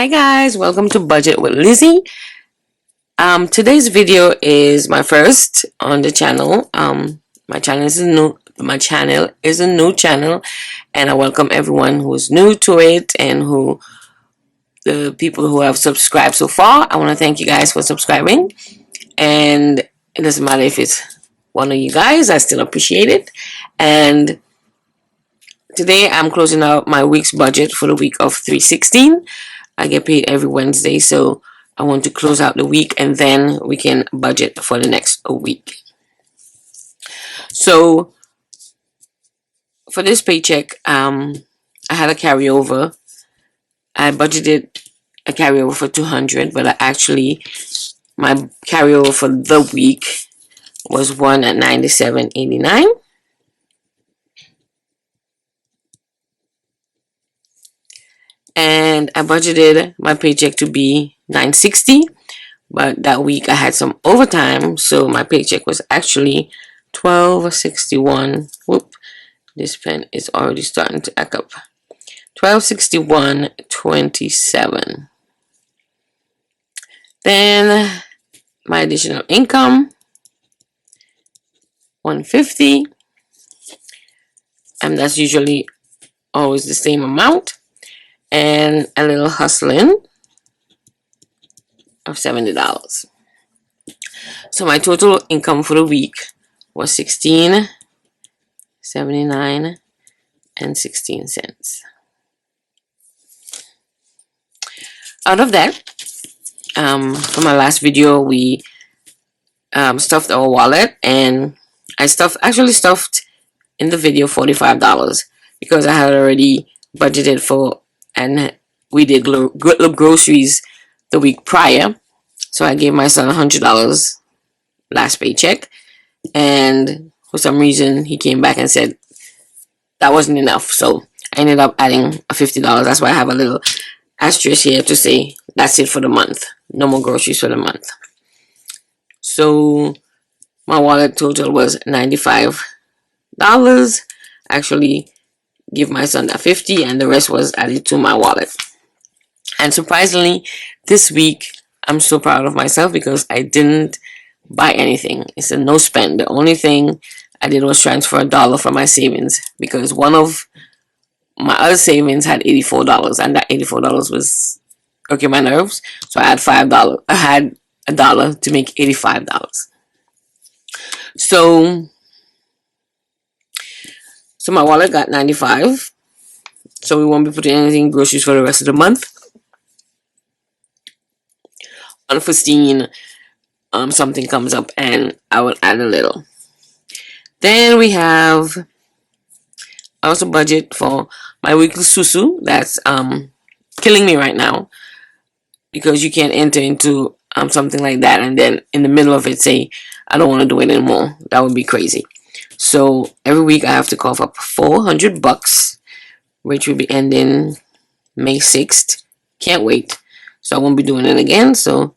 Hi guys, welcome to Budget with Lizzy. Today's video is my first on the channel. My channel is a new channel, and I welcome everyone who's new to it and the people who have subscribed so far. I want to thank you guys for subscribing, and it doesn't matter if it's one of you guys, I still appreciate it. And today I'm closing out my week's budget for the week of 3/16. I get paid every Wednesday, so I want to close out the week and then we can budget for the next week. So for this paycheck, I had a carryover. I budgeted a carryover for $200, but my carryover for the week was one at $97.89. And I budgeted my paycheck to be $960, but that week I had some overtime, so my paycheck was actually $1261. Whoop, this pen is already starting to act up. $1261.27. Then my additional income, $150, and that's usually always the same amount. And a little hustling of $70. So my total income for the week was $16.79.16. Out of that, for my last video, we stuffed our wallet, and I actually stuffed in the video $45 because I had already budgeted for, and we did groceries the week prior, so I gave my son $100 last paycheck, and for some reason he came back and said that wasn't enough, so I ended up adding a $50. That's why I have a little asterisk here to say that's it for the month, no more groceries for the month. So my wallet total was $95. Actually give my son that $50, and the rest was added to my wallet. And surprisingly, this week I'm so proud of myself because I didn't buy anything. It's a no spend. The only thing I did was transfer $1 from my savings because one of my other savings had $84, and that $84 was working my nerves. So I had $5. I had $1 to make $85. So my wallet got $95. So we won't be putting anything in groceries for the rest of the month. Unforeseen, something comes up and I will add a little. Then we have, I also budget for my weekly susu. That's killing me right now because you can't enter into something like that and then in the middle of it say I don't want to do it anymore. That would be crazy. So every week I have to cough up $400, which will be ending May 6th. Can't wait. So I won't be doing it again. So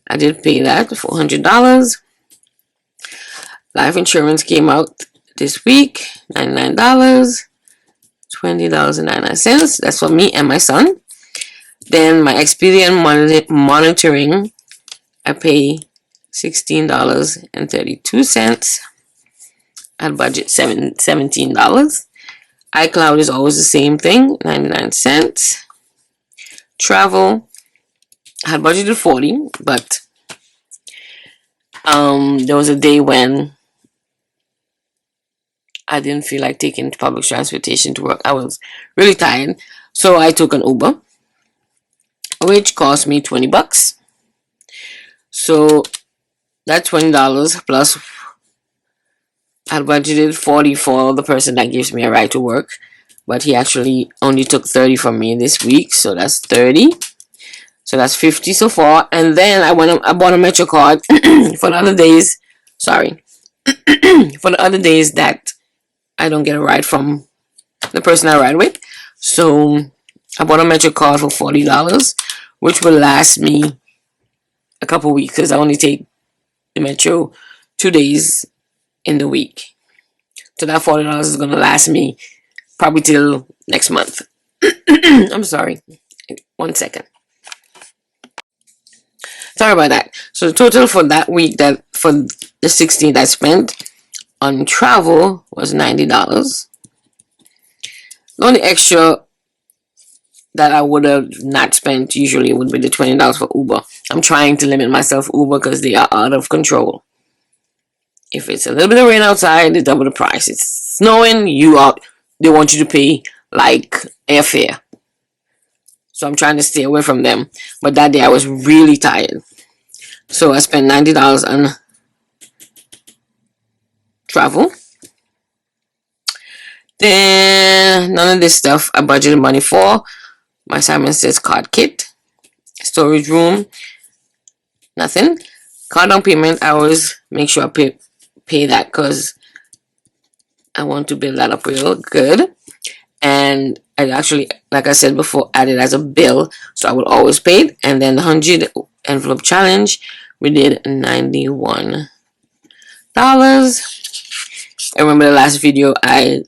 I did pay that $400. Life insurance came out this week, $99, $20.99. That's for me and my son. Then my expedient monitoring, I pay $16.32. I budget $17. iCloud is always the same thing, 99 cents. Travel, I had budgeted $40, but there was a day when I didn't feel like taking public transportation to work. I was really tired, so I took an Uber, which cost me $20. So that's $20 plus I budgeted $40 for the person that gives me a ride to work, but he actually only took $30 from me this week, so that's $30. So that's $50 so far. And then I bought a Metro card for the other days. Sorry, for the other days that I don't get a ride from the person I ride with. So I bought a Metro card for $40, which will last me a couple weeks because I only take the Metro 2 days in the week. So that $40 is going to last me probably till next month. I'm sorry. 1 second. Sorry about that. So the total for that week, that for the 16th I spent on travel was $90. The only extra that I would have not spent usually would be the $20 for Uber. I'm trying to limit myself Uber because they are out of control. If it's a little bit of rain outside, they double the price. It's snowing, they want you to pay like airfare. So I'm trying to stay away from them. But that day I was really tired. So I spent $90 on travel. Then none of this stuff I budgeted money for. My Simon Says card kit, storage room, nothing. Card down payment, I always make sure I pay that because I want to build that up real good. And I actually, like I said before, added as a bill, so I will always pay it. And then the 100 envelope challenge, we did $91. I remember the last video I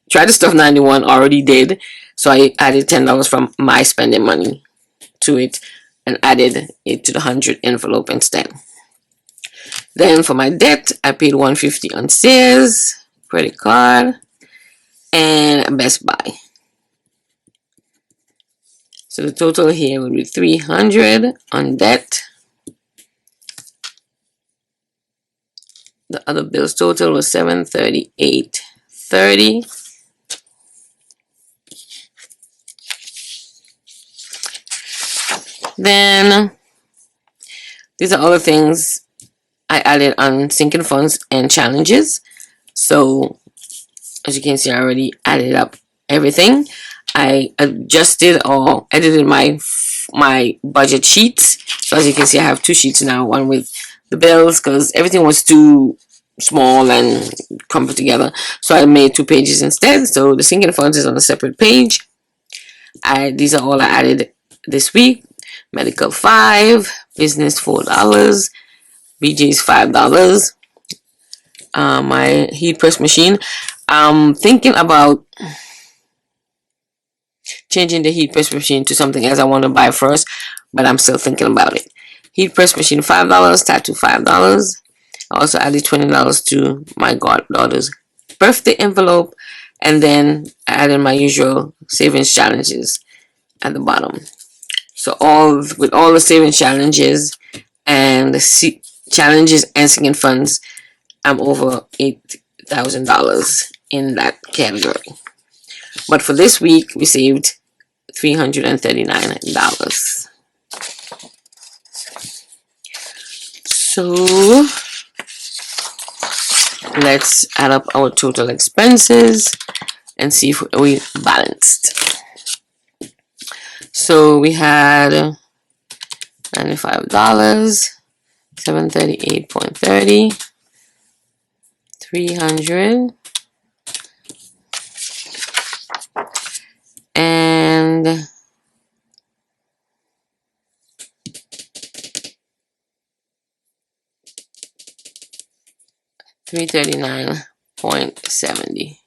tried to stuff 91, already did, so I added $10 from my spending money to it and added it to the 100 envelope instead. Then for my debt, I paid $150 on Sears, credit card, and Best Buy. So the total here would be $300 on debt. The other bills total was $738.30. Then these are all the things I added on sinking funds and challenges. So as you can see, I already added up everything. I adjusted or edited my budget sheets. So as you can see, I have two sheets now. One with the bills because everything was too small and clumped together. So I made 2 pages instead. So the sinking funds is on a separate page. These are all I added this week. Medical $5, business $4, BJ's $5. My heat press machine. I'm thinking about changing the heat press machine to something else I want to buy first, but I'm still thinking about it. Heat press machine $5, tattoo $5. I also added $20 to my goddaughter's birthday envelope, and then I added my usual savings challenges at the bottom. So with all the savings challenges and the challenges and sinking funds, I'm over $8,000 in that category. But for this week, we saved $339. So let's add up our total expenses and see if we balanced. So we had $95, $738.30, $300, and $339.70,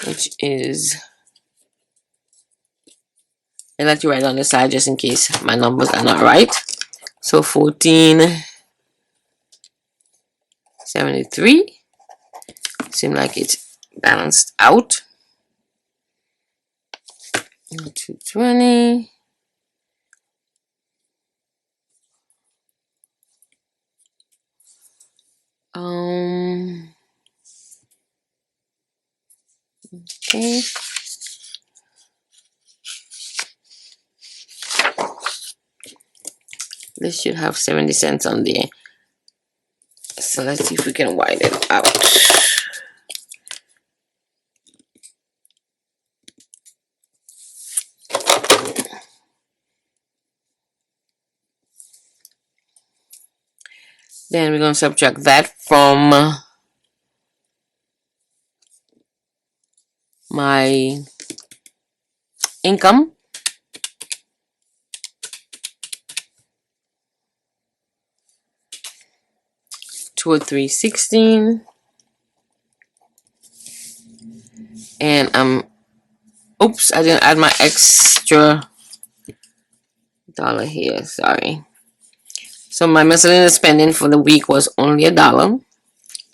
which is, I like to write on the side just in case my numbers are not right. So $14.73. Seems like it's balanced out. $220. Okay. This should have 70 cents on there. So let's see if we can widen it out. Then we're going to subtract that from my income. $203.16. And oops, I didn't add my extra dollar here, sorry. So my miscellaneous spending for the week was only $1,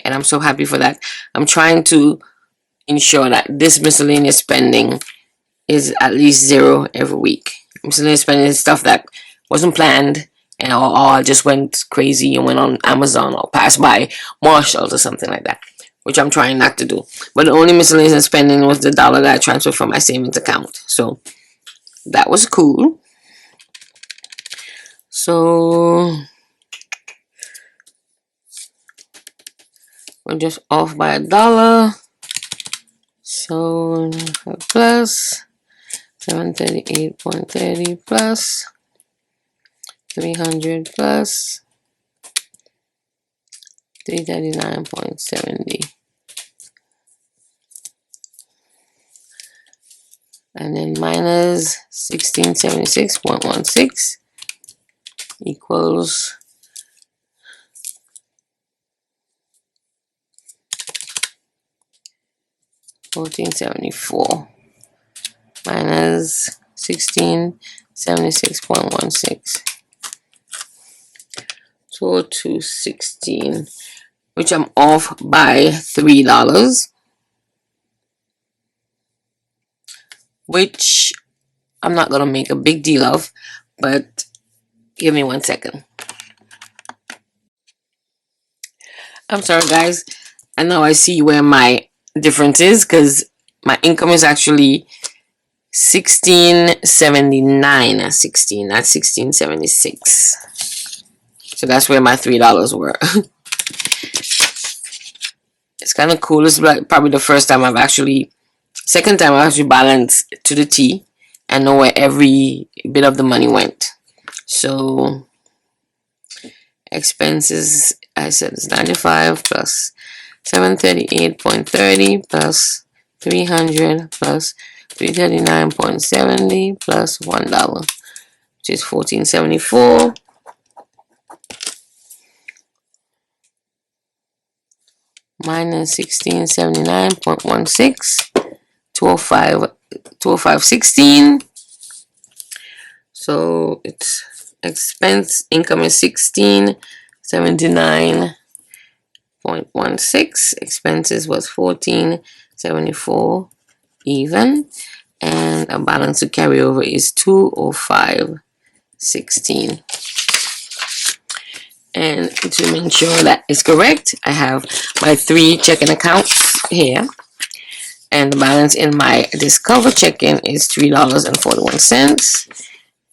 and I'm so happy for that. I'm trying to ensure that this miscellaneous spending is at least zero every week. Miscellaneous spending is stuff that wasn't planned, and or I just went crazy and went on Amazon or passed by Marshalls or something like that, which I'm trying not to do. But the only miscellaneous spending was the $1 that I transferred from my savings account. So that was cool. So we're just off by $1. So plus 738.30 plus 300 plus 339.70, and then minus 1676.16 equals 1474 minus 1676.16, so 216, which I'm off by $3, which I'm not gonna make a big deal of, but give me 1 second. I'm sorry guys, and now I see where my difference is, because my income is actually 1679, not 1676. So that's where my $3 were. It's kind of cool. It's like probably the first time second time I've actually balanced to the T and know where every bit of the money went. So expenses, I said, it's 95 plus 738.30 plus 300 plus 339.70 plus $1, which is 1474 minus 1679.16, 205.16. So it's income is 1679.16, expenses was 1474 even, and a balance to carry over is 205.16. And to make sure that is correct, I have my 3 checking accounts here, and the balance in my Discover checking is $3.41,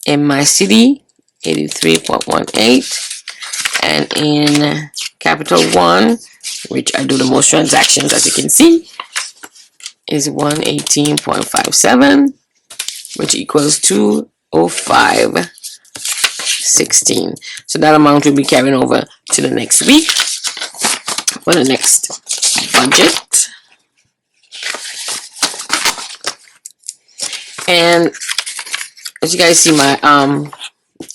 in my City 83.18, and in Capital One, which I do the most transactions as you can see, is 118.57, which equals 205.16. So that amount will be carrying over to the next week for the next budget. And as you guys see my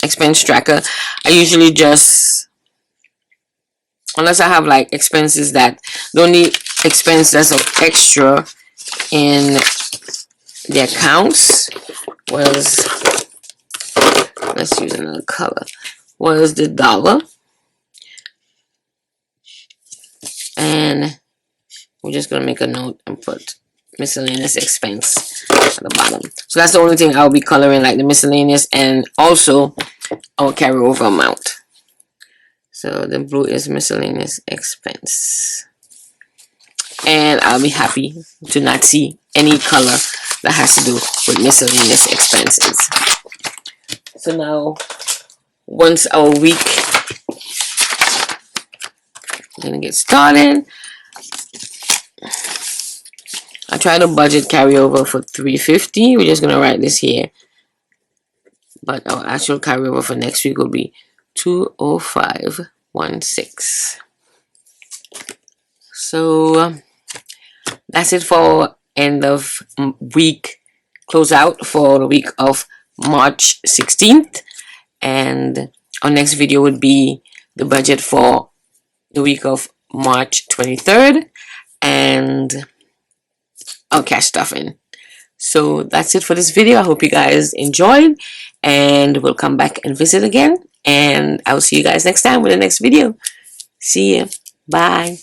expense tracker, I usually just, unless I have like expenses that the only expense that's extra in the accounts was, let's use another color, was the $1, and we're just gonna make a note and put miscellaneous expense at the bottom. So that's the only thing I'll be coloring, like the miscellaneous and also our carryover amount. So the blue is miscellaneous expense, and I'll be happy to not see any color that has to do with miscellaneous expenses. So now, once our week, I'm gonna get started. I try to budget carryover for $350. We're just gonna write this here, but our actual carryover for next week will be 205.16. So that's it for end of week closeout for the week of March 16th, and our next video would be the budget for the week of March 23rd and our cash stuffing. So that's it for this video. I hope you guys enjoyed, and we'll come back and visit again And I will see you guys next time with the next video. See ya. Bye.